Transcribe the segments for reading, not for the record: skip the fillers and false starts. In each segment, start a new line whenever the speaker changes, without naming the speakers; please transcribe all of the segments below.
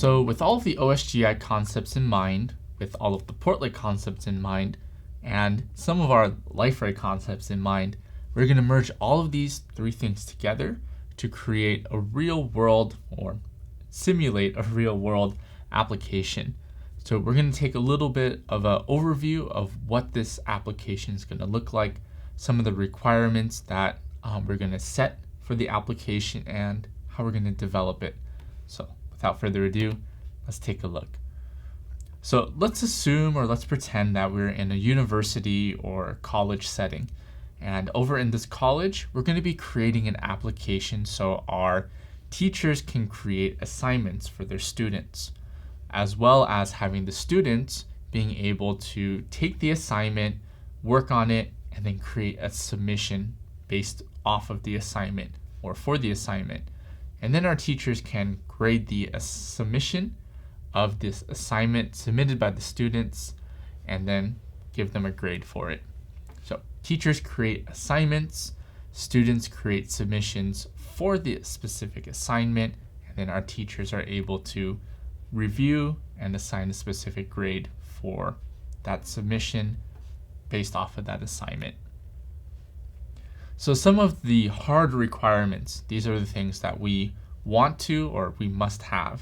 So with all of the OSGI concepts in mind, with all of the Portlet concepts in mind, and some of our Liferay concepts in mind, we're going to merge all of these three things together to create a real world or simulate a real world application. So we're going to take a little bit of an overview of what this application is going to look like, some of the requirements that we're going to set for the application, and how we're going to develop it. So without further ado, let's take a look. So let's assume, or let's pretend that we're in a university or college setting. And over in this college, we're going to be creating an application so our teachers can create assignments for their students, as well as having the students being able to take the assignment, work on it, and then create a submission based off of the assignment or for the assignment. And then our teachers can grade the submission of this assignment submitted by the students and then give them a grade for it. So teachers create assignments, students create submissions for the specific assignment, and then our teachers are able to review and assign a specific grade for that submission based off of that assignment. So some of the hard requirements, these are the things that we want to or we must have.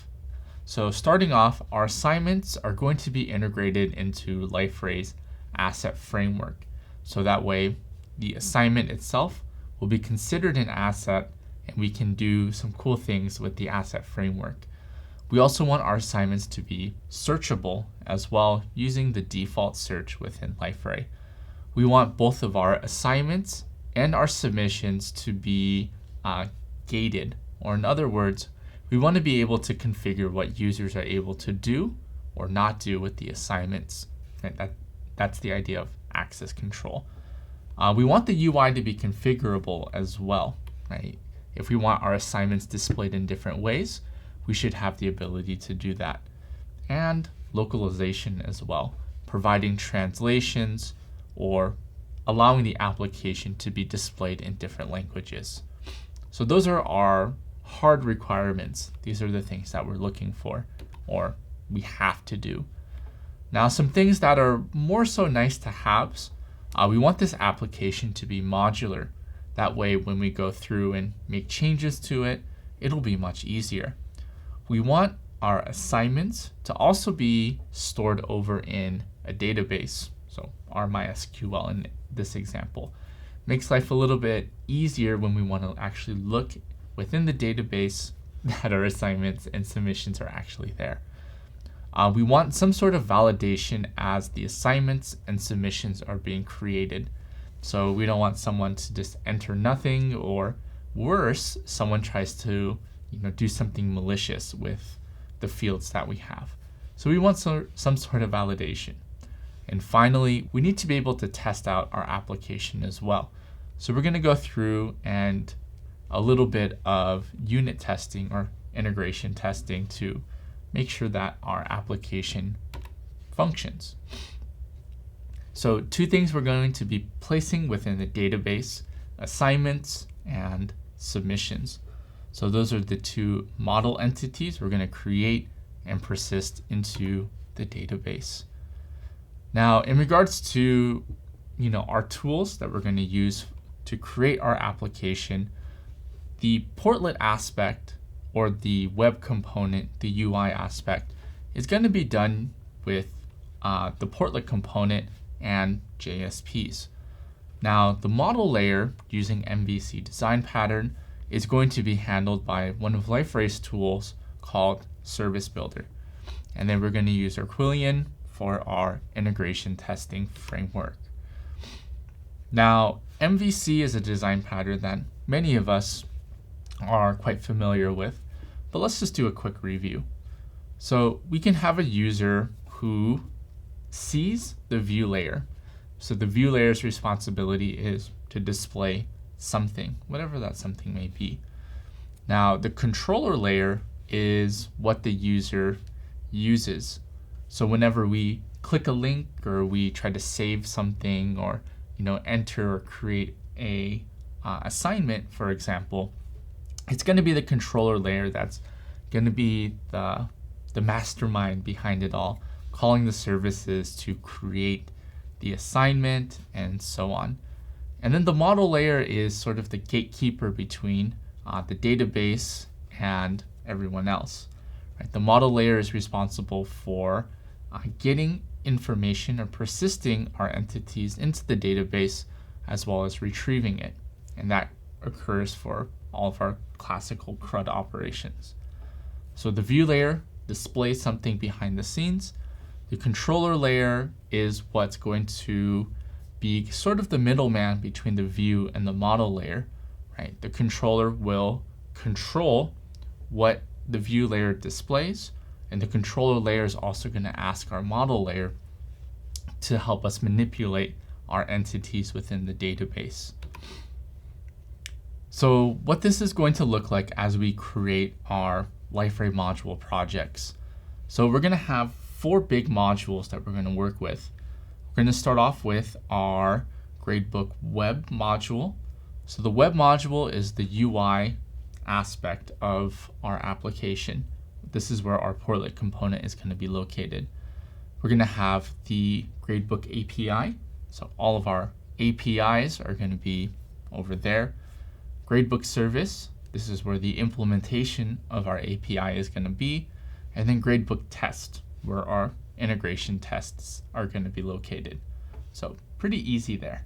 So starting off, our assignments are going to be integrated into Liferay's asset framework. So that way the assignment itself will be considered an asset and we can do some cool things with the asset framework. We also want our assignments to be searchable as well using the default search within Liferay. We want both of our assignments and our submissions to be gated, or in other words, we want to be able to configure what users are able to do or not do with the assignments. Right? That's the idea of access control. We want the UI to be configurable as well. Right? If we want our assignments displayed in different ways, we should have the ability to do that. And localization as well, providing translations or allowing the application to be displayed in different languages. So those are our hard requirements. These are the things that we're looking for or we have to do. Now some things that are more so nice to haves, we want this application to be modular. That way when we go through and make changes to it, it'll be much easier. We want our assignments to also be stored over in a database. So our MySQL in this example makes life a little bit easier when we want to actually look within the database that our assignments and submissions are actually there. We want some sort of validation as the assignments and submissions are being created. So we don't want someone to just enter nothing, or worse, someone tries to do something malicious with the fields that we have. So we want some sort of validation. And finally, we need to be able to test out our application as well. So we're going to go through and a little bit of unit testing or integration testing to make sure that our application functions. So two things we're going to be placing within the database: assignments and submissions. So those are the two model entities we're going to create and persist into the database. Now, in regards to our tools that we're going to use to create our application, the Portlet aspect or the web component, the UI aspect, is going to be done with the Portlet component and JSPs. Now, the model layer using MVC design pattern is going to be handled by one of Liferay's tools called Service Builder. And then we're going to use Aquilion for our integration testing framework. Now, MVC is a design pattern that many of us are quite familiar with, but let's just do a quick review. So we can have a user who sees the view layer. So the view layer's responsibility is to display something, whatever that something may be. Now, the controller layer is what the user uses. So whenever we click a link or we try to save something or enter or create a assignment, for example, it's going to be the controller layer that's going to be the the mastermind behind it all, calling the services to create the assignment and so on. And then the model layer is sort of the gatekeeper between the database and everyone else. Right? The model layer is responsible for getting information or persisting our entities into the database, as well as retrieving it. And that occurs for all of our classical CRUD operations. So the view layer displays something behind the scenes. The controller layer is what's going to be sort of the middleman between the view and the model layer. Right? The controller will control what the view layer displays, and the controller layer is also going to ask our model layer to help us manipulate our entities within the database. So what this is going to look like as we create our Liferay module projects. So we're going to have 4 big modules that we're going to work with. We're going to start off with our gradebook web module. So the web module is the UI aspect of our application. This is where our portlet component is going to be located. We're going to have the gradebook API. So all of our APIs are going to be over there. Gradebook service, this is where the implementation of our API is going to be. And then gradebook test, where our integration tests are going to be located. So pretty easy there.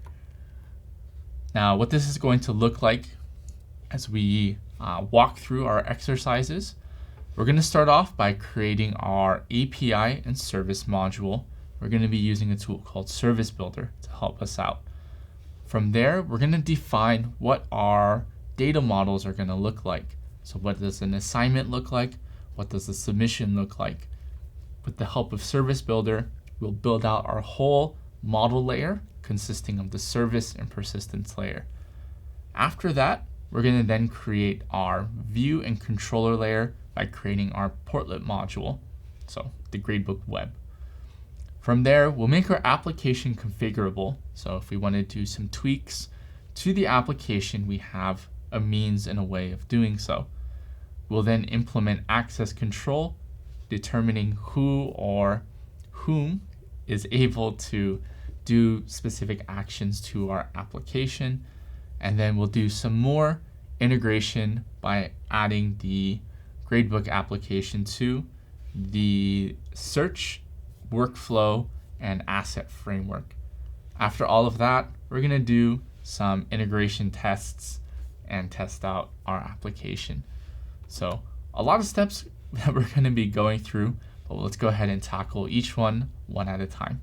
Now what this is going to look like as we walk through our exercises, we're going to start off by creating our API and service module. We're going to be using a tool called Service Builder to help us out. From there, we're going to define what our data models are going to look like. So what does an assignment look like? What does the submission look like? With the help of Service Builder, we'll build out our whole model layer consisting of the service and persistence layer. After that, we're going to then create our view and controller layer by creating our portlet module, so the gradebook web. From there, we'll make our application configurable. So if we want to do some tweaks to the application, we have a means and a way of doing so. We'll then implement access control, determining who or whom is able to do specific actions to our application. And then we'll do some more integration by adding the gradebook application to the search, workflow, and asset framework. After all of that, we're going to do some integration tests and test out our application. So a lot of steps that we're going to be going through, but let's go ahead and tackle each one at a time.